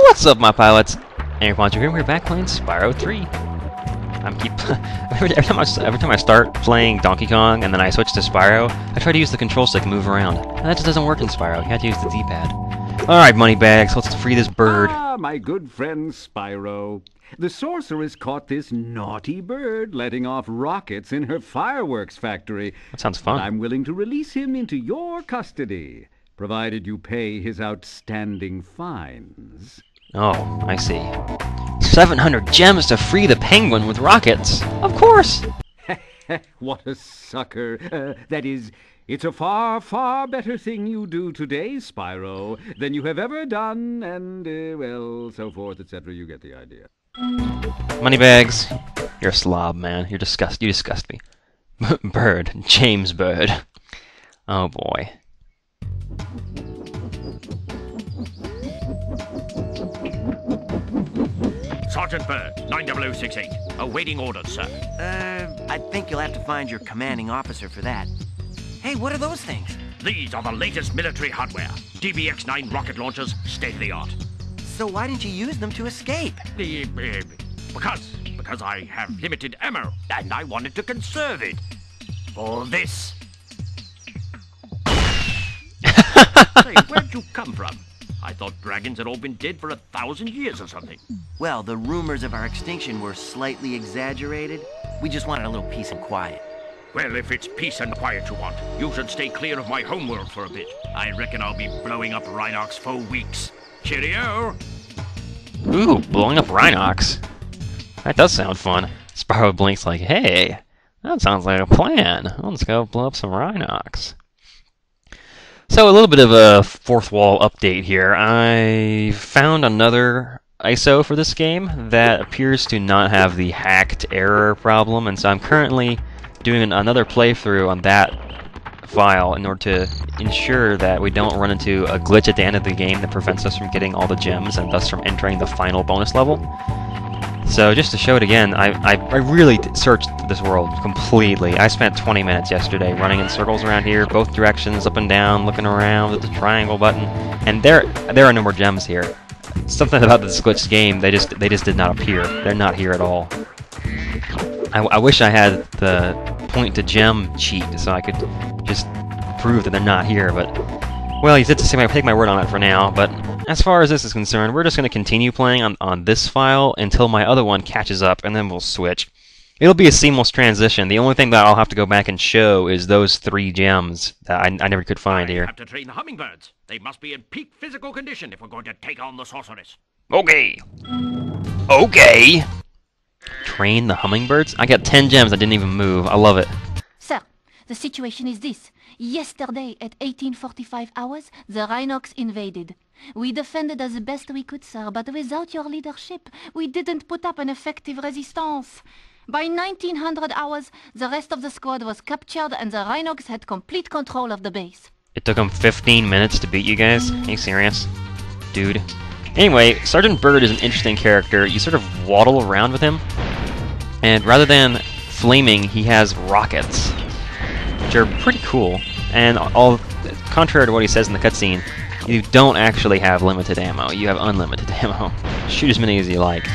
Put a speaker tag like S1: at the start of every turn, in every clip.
S1: What's up, my pilots? Eric Poncho here. We're back playing Spyro 3. Every time I start playing Donkey Kong and then I switch to Spyro, I try to use the control stick to move around. And that just doesn't work in Spyro. You have to use the D-pad. Alright, moneybags, let's free this bird.
S2: Ah, my good friend Spyro. The sorceress caught this naughty bird letting off rockets in her fireworks factory.
S1: That sounds fun.
S2: I'm willing to release him into your custody, provided you pay his outstanding fines.
S1: Oh, I see. 700 gems to free the penguin with rockets. Of course!
S2: What a sucker. That is, it's a far, far better thing you do today, Spyro, than you have ever done, and, well, so forth, etc. You get the idea.
S1: Moneybags, you're a slob, man. You disgust me. Bird. James Bird. Oh, boy.
S3: Sergeant Bird, 90068. Awaiting orders, sir.
S4: I think you'll have to find your commanding officer for that. Hey, what are those things?
S3: These are the latest military hardware. DBX-9 rocket launchers, state-of-the-art.
S4: So why didn't you use them to escape?
S3: Because I have limited ammo, and I wanted to conserve it. For this. Say, where'd you come from? I thought dragons had all been dead for 1,000 years or something.
S4: Well, the rumors of our extinction were slightly exaggerated. We just wanted a little peace and quiet.
S3: Well, if it's peace and quiet you want, you should stay clear of my homeworld for a bit. I reckon I'll be blowing up Rhinox for weeks. Cheerio!
S1: Ooh, blowing up Rhinox. That does sound fun. Spyro blinks like, hey, that sounds like a plan. Let's go blow up some Rhinox. So a little bit of a fourth wall update here. I found another ISO for this game that appears to not have the hacked error problem, and so I'm currently doing another playthrough on that file in order to ensure that we don't run into a glitch at the end of the game that prevents us from getting all the gems and thus from entering the final bonus level. So just to show it again, I really searched this world completely. I spent 20 minutes yesterday running in circles around here, both directions, up and down, looking around with the triangle button, and there are no more gems here. Something about this glitched game, they just did not appear. They're not here at all. I wish I had the point to gem cheat so I could just prove that they're not here, but well, you have to take my word on it for now. But as far as this is concerned, we're just going to continue playing on this file until my other one catches up, and then we'll switch. It'll be a seamless transition. The only thing that I'll have to go back and show is those 3 gems that I never could find here.
S3: I have to train the hummingbirds. They must be in peak physical condition if we're going to take on the sorceress.
S1: Okay. Okay. Train the hummingbirds? I got 10 gems. I didn't even move. I love it.
S5: Sir, the situation is this. Yesterday at 1845 hours, the Rhinox invaded. We defended as best we could, sir, but without your leadership, we didn't put up an effective resistance. By 1900 hours, the rest of the squad was captured and the Rhinox had complete control of the base.
S1: It took them 15 minutes to beat you guys? Are you serious? Dude. Anyway, Sergeant Bird is an interesting character. You sort of waddle around with him, and rather than flaming, he has rockets, which are pretty cool. And contrary to what he says in the cutscene, you don't actually have limited ammo. You have unlimited ammo. Shoot as many as you like.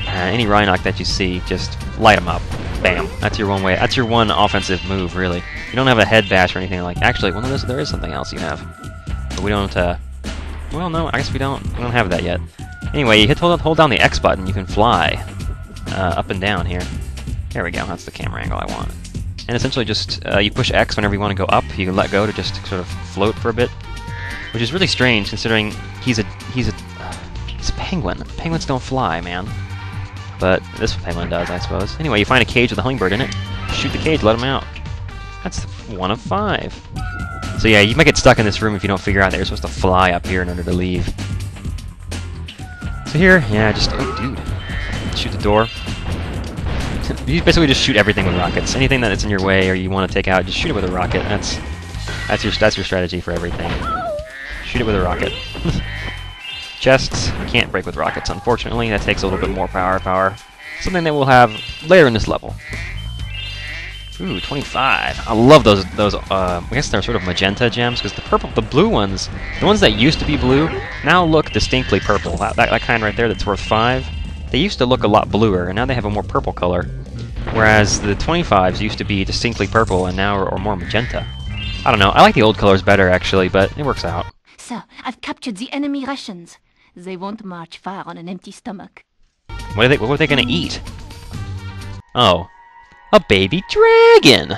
S1: Any Rhinox that you see, just light them up. Bam. That's your one way. That's your one offensive move, really. You don't have a head bash or anything like. Actually, well, there is something else you have, but we don't. Well, no, I guess we don't. We don't have that yet. Anyway, you hold down the X button. You can fly up and down here. There we go. That's the camera angle I want. And essentially, just you push X whenever you want to go up. You can let go to just sort of float for a bit, which is really strange considering he's a penguin. Penguins don't fly, man. But this penguin does, I suppose. Anyway, you find a cage with a hummingbird in it. Shoot the cage, let him out. That's 1 of 5. So yeah, you might get stuck in this room if you don't figure out that you're supposed to fly up here in order to leave. So here, yeah, just dude, shoot the door. You basically just shoot everything with rockets. Anything that is in your way or you want to take out, just shoot it with a rocket. That's your strategy for everything. Shoot it with a rocket. Chests can't break with rockets, unfortunately. That takes a little bit more power. Something that we'll have later in this level. Ooh, 25. I love those, I guess they're sort of magenta gems, because the blue ones, the ones that used to be blue, now look distinctly purple. That kind right there that's worth 5, they used to look a lot bluer, and now they have a more purple color. Whereas the 25s used to be distinctly purple, and now are more magenta. I don't know, I like the old colors better, actually, but it works out.
S5: Sir, I've captured the enemy rations. They won't march far on an empty stomach.
S1: What were they gonna eat? Oh. A baby dragon!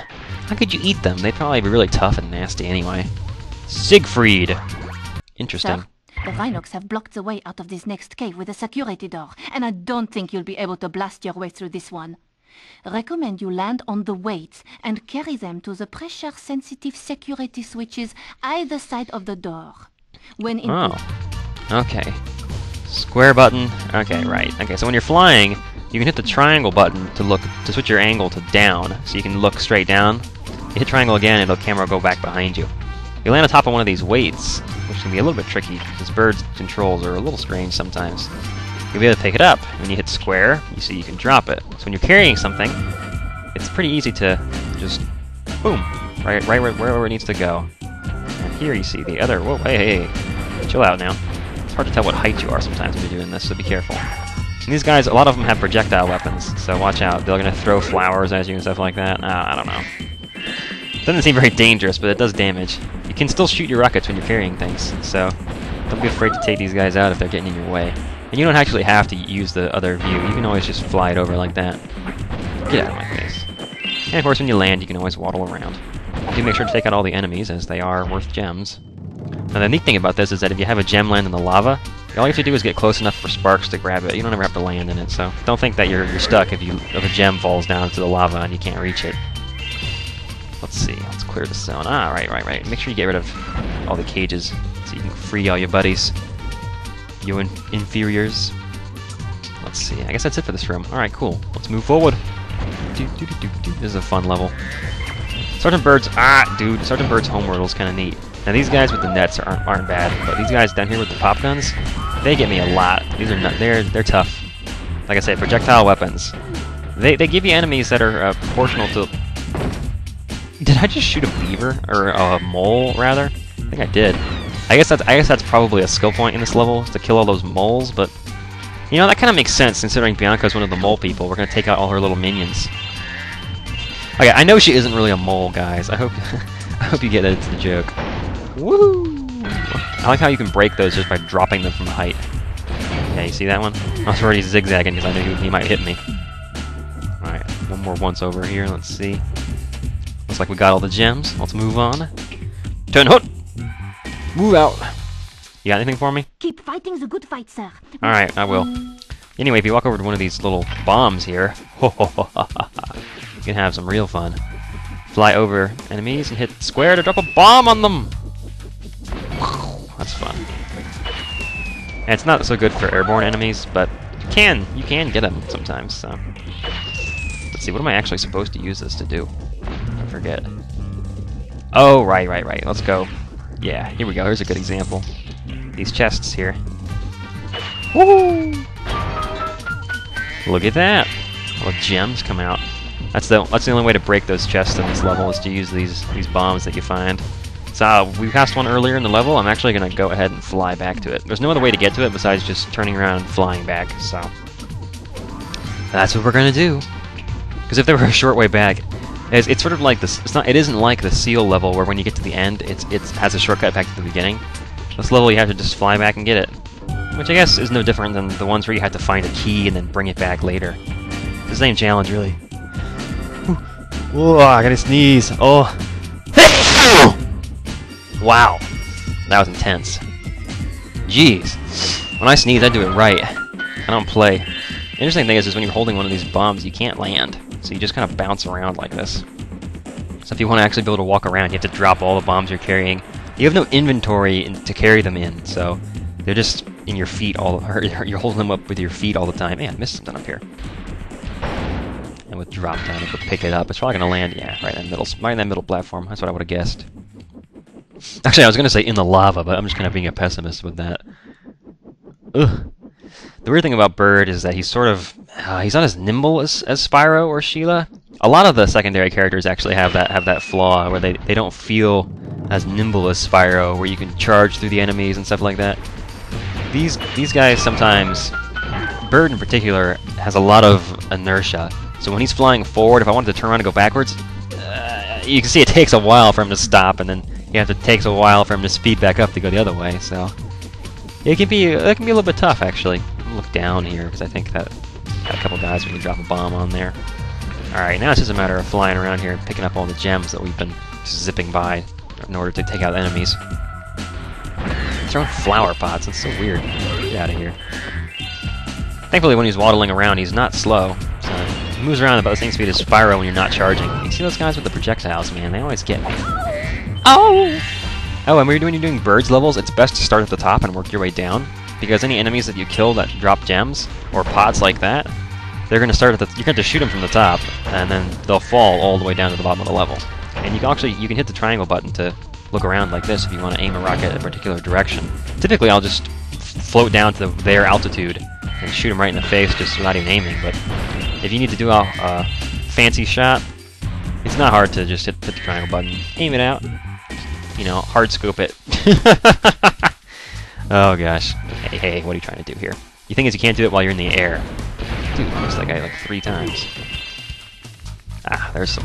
S1: How could you eat them? They'd probably be really tough and nasty anyway. Siegfried! Interesting.
S5: Sir, the Rhinox have blocked the way out of this next cave with a security door, and I don't think you'll be able to blast your way through this one. Recommend you land on the weights and carry them to the pressure-sensitive security switches either side of the door. When in
S1: Oh. Okay. Square button. Okay, right. Okay, so when you're flying, you can hit the triangle button to switch your angle to down, so you can look straight down. You hit triangle again, and the camera will go back behind you. You land on top of one of these weights, which can be a little bit tricky, because Bird's controls are a little strange sometimes. You'll be able to pick it up. When you hit square, you see you can drop it. So when you're carrying something, it's pretty easy to just boom, right wherever it needs to go. And here you see the other. Whoa, hey, chill out now. It's hard to tell what height you are sometimes when you're doing this, so be careful. And these guys, a lot of them have projectile weapons, so watch out. They're gonna throw flowers at you and stuff like that. I don't know. It doesn't seem very dangerous, but it does damage. You can still shoot your rockets when you're carrying things, so don't be afraid to take these guys out if they're getting in your way. And you don't actually have to use the other view. You can always just fly it over like that. Get out of my face. And of course, when you land, you can always waddle around. Do make sure to take out all the enemies, as they are worth gems. Now, the neat thing about this is that if you have a gem land in the lava, all you have to do is get close enough for sparks to grab it. You don't ever have to land in it, so don't think that you're stuck if a gem falls down into the lava and you can't reach it. Let's see. Let's clear the zone. Ah, right. Make sure you get rid of all the cages so you can free all your buddies. You inferiors. Let's see. I guess that's it for this room. Alright, cool. Let's move forward. This is a fun level. Sergeant Bird's Sergeant Bird's homeworld is kind of neat. Now these guys with the nets aren't bad, but these guys down here with the pop guns, they get me a lot. These are not. They're tough. Like I said, projectile weapons. They give you enemies that are proportional to. Did I just shoot a beaver or a mole rather? I think I did. I guess that's probably a skill point in this level, is to kill all those moles, but you know, that kind of makes sense considering Bianca's one of the mole people. We're going to take out all her little minions. Okay, I know she isn't really a mole, guys. I hope you get that it's the joke. Woohoo! I like how you can break those just by dropping them from height. Yeah, you see that one? I was already zigzagging because I knew he might hit me. Alright, one more once over here, let's see. Looks like we got all the gems. Let's move on. Turn hook! Move out! You got anything for me?
S5: Keep fighting the good fight, sir.
S1: Alright, I will. Anyway, if you walk over to one of these little bombs here, you can have some real fun. Fly over enemies and hit square to drop a bomb on them! That's fun. And it's not so good for airborne enemies, but you can get them sometimes, so. Let's see, what am I actually supposed to use this to do? I forget. Oh, right. Let's go. Yeah, here we go. Here's a good example. These chests here. Woo! Look at that! All the gems come out. That's the only way to break those chests in this level, is to use these bombs that you find. So we passed one earlier in the level. I'm actually going to go ahead and fly back to it. There's no other way to get to it besides just turning around and flying back. So that's what we're going to do. Because if there were a short way back, it's sort of like this. It isn't like the seal level where when you get to the end, it has a shortcut back to the beginning. This level you have to just fly back and get it, which I guess is no different than the ones where you have to find a key and then bring it back later. It's the same challenge, really. Oh, I gotta sneeze. Oh. Wow. That was intense. Jeez. When I sneeze, I do it right. I don't play. The interesting thing is when you're holding one of these bombs, you can't land. So you just kind of bounce around like this. So if you want to actually be able to walk around, you have to drop all the bombs you're carrying. You have no inventory to carry them in, so they're just in your feet you're holding them up with your feet all the time. Man, I missed something up here. And with drop down, if we pick it up, it's probably going to land, yeah, right in that middle platform. That's what I would have guessed. Actually, I was going to say in the lava, but I'm just kind of being a pessimist with that. Ugh. The weird thing about Bird is that he's sort of, he's not as nimble as Spyro or Sheila. A lot of the secondary characters actually have that flaw where they don't feel as nimble as Spyro, where you can charge through the enemies and stuff like that. These guys sometimes, Bird in particular, has a lot of inertia. So when he's flying forward, if I wanted to turn around and go backwards, you can see it takes a while for him to stop, and then it takes a while for him to speed back up to go the other way. So it can be a little bit tough actually. Look down here because I think that got a couple guys we can drop a bomb on there. Alright, now it's just a matter of flying around here and picking up all the gems that we've been zipping by in order to take out enemies. Throwing flower pots, that's so weird. Get out of here. Thankfully when he's waddling around he's not slow, so he moves around about the same speed as Spyro when you're not charging. You see those guys with the projectiles, man, they always get me. Oh! Oh, and when you're doing Bird's levels, it's best to start at the top and work your way down, because any enemies that you kill that drop gems, or pots like that, they're going to start at the... You're going to shoot them from the top, and then they'll fall all the way down to the bottom of the level. And you can hit the triangle button to look around like this if you want to aim a rocket at a particular direction. Typically I'll just float down to their altitude and shoot them right in the face just without even aiming, but if you need to do a fancy shot, it's not hard to just hit the triangle button, aim it out, you know, hard scope it. Oh gosh. Hey, what are you trying to do here? You think is you can't do it while you're in the air. Dude, I missed that guy like 3 times. Ah, there's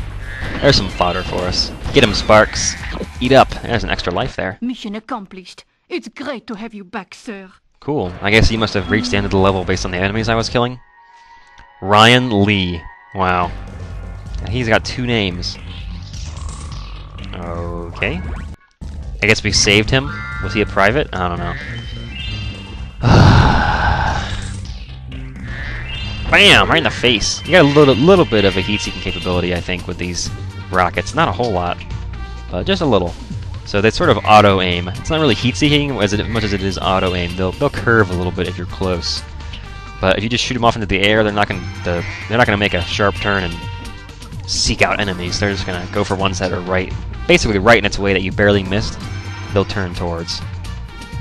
S1: some fodder for us. Get him, Sparks. Eat up. There's an extra life there.
S5: Mission accomplished. It's great to have you back, sir.
S1: Cool. I guess you must have reached the end of the level based on the enemies I was killing. Ryan Lee. Wow. He's got 2 names. Okay. I guess we saved him. Was he a private? I don't know. Bam! Right in the face. You got a little bit of a heat-seeking capability, I think, with these rockets. Not a whole lot, but just a little. So they sort of auto-aim. It's not really heat-seeking as much as it is auto-aim. They'll curve a little bit if you're close, but if you just shoot them off into the air, they're not gonna make a sharp turn and seek out enemies. They're just gonna go for ones that are right, basically right in its way that you barely missed. They'll turn towards.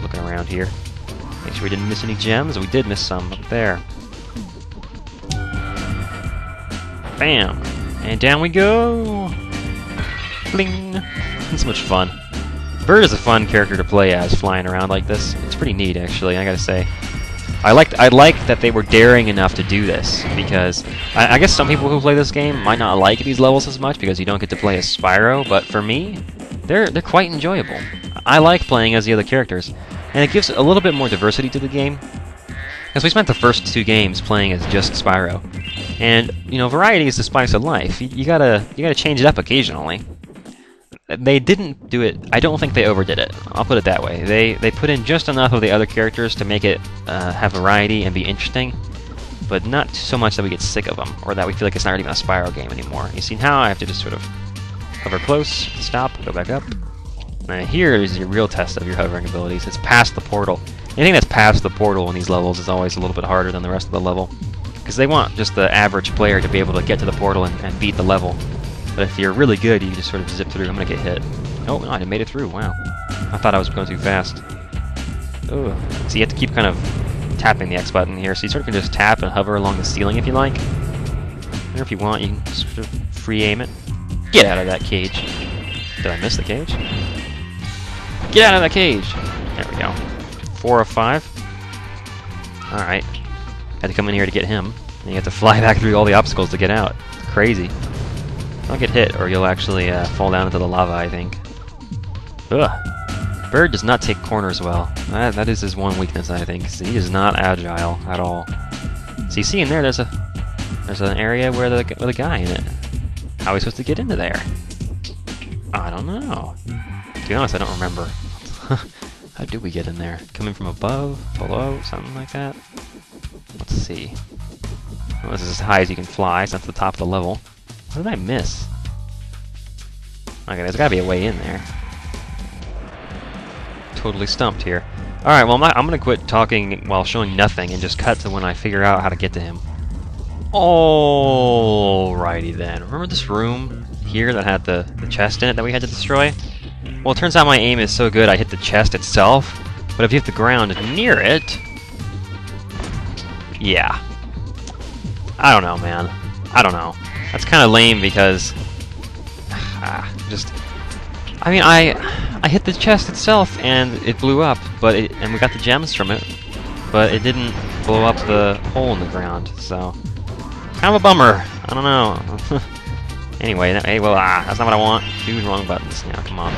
S1: Looking around here, make sure we didn't miss any gems. We did miss some up there. Bam! And down we go! Bling! It's so much fun. Bird is a fun character to play as, flying around like this. It's pretty neat, actually, I gotta say. I like that they were daring enough to do this, because I guess some people who play this game might not like these levels as much because you don't get to play as Spyro, but for me, they're quite enjoyable. I like playing as the other characters, and it gives a little bit more diversity to the game. Because we spent the first 2 games playing as just Spyro. And, you know, variety is the spice of life. You gotta change it up occasionally. They didn't do it... I don't think they overdid it. I'll put it that way. They put in just enough of the other characters to make it have variety and be interesting, but not so much that we get sick of them, or that we feel like it's not even a Spyro game anymore. You see now I have to just sort of hover close, stop, go back up. Now here is your real test of your hovering abilities. It's past the portal. Anything that's past the portal in these levels is always a little bit harder than the rest of the level, because they want just the average player to be able to get to the portal and beat the level. But if you're really good, you just sort of zip through. I'm gonna get hit. Oh, no, I made it through. Wow. I thought I was going too fast. Ugh. So you have to keep kind of tapping the X button here, so you sort of can just tap and hover along the ceiling if you like. Or if you want, you can sort of free aim it. Get out of that cage. Did I miss the cage? Get out of that cage! There we go. 4 of 5. Alright. Had to come in here to get him. And you have to fly back through all the obstacles to get out. Crazy. Don't get hit, or you'll actually fall down into the lava, I think. Ugh. Bird does not take corners well. That is his one weakness, I think. So he is not agile at all. So you see in there, there's an area with a guy in it. How are we supposed to get into there? I don't know. To be honest, I don't remember. How do we get in there? Coming from above, below, something like that? Let's see. Well, this is as high as you can fly, so that's the top of the level. What did I miss? Okay, there's gotta be a way in there. Totally stumped here. Alright, well I'm gonna quit talking while showing nothing and just cut to when I figure out how to get to him. Alrighty then. Remember this room here that had the chest in it that we had to destroy? Well, it turns out my aim is so good I hit the chest itself, but if you hit the ground near it... Yeah. I don't know, man. I don't know. That's kind of lame because just I mean I hit the chest itself and it blew up, and we got the gems from it, but it didn't blow up the hole in the ground. So kind of a bummer. I don't know. Anyway, hey, well, that's not what I want. Dude, wrong buttons. Now, come on.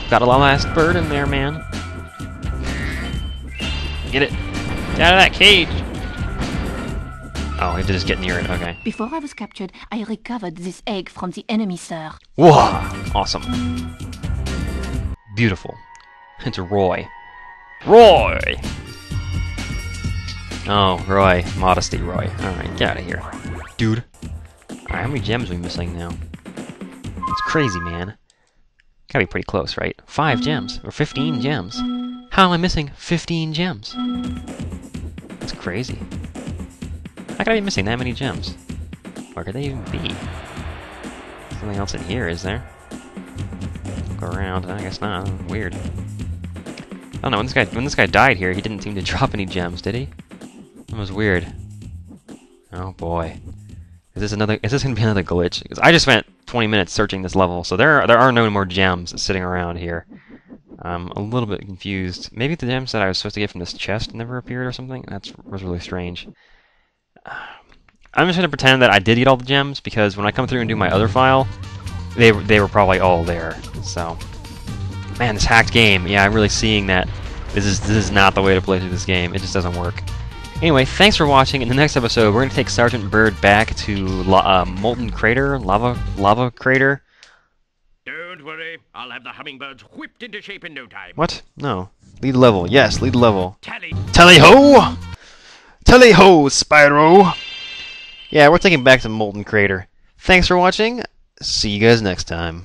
S1: Got a last bird in there, man. Get it. Get out of that cage. Oh, I have to just get near it. Okay.
S5: Before I was captured, I recovered this egg from the enemy, sir.
S1: Whoa! Awesome. Beautiful. It's Roy. Roy! Oh, Roy. Modesty, Roy. Alright, get out of here. Dude. Alright, how many gems are we missing now? It's crazy, man. Gotta be pretty close, right? 5 gems. Or 15 gems. How am I missing 15 gems? That's crazy. How could I be missing that many gems? Where could they even be? Something else in here, is there? Go around. I guess not. Weird. I don't know. When this guy died here, he didn't seem to drop any gems, did he? That was weird. Oh boy. Is this gonna be another glitch? Because I just spent 20 minutes searching this level, so there are no more gems sitting around here. I'm a little bit confused. Maybe the gems that I was supposed to get from this chest never appeared or something? That was really strange. I'm just gonna pretend that I did get all the gems, because when I come through and do my other file, they were probably all there. So, man, this hacked game. Yeah, I'm really seeing that this is not the way to play through this game. It just doesn't work. Anyway, thanks for watching. In the next episode, we're going to take Sergeant Bird back to Molten Crater, Lava Crater.
S3: Don't worry, I'll have the hummingbirds whipped into shape in no time.
S1: What? No. Lead level. Yes, lead level.
S3: Tally!
S1: Tally-ho! Tally-ho, Spyro! Yeah, we're taking back to Molten Crater. Thanks for watching. See you guys next time.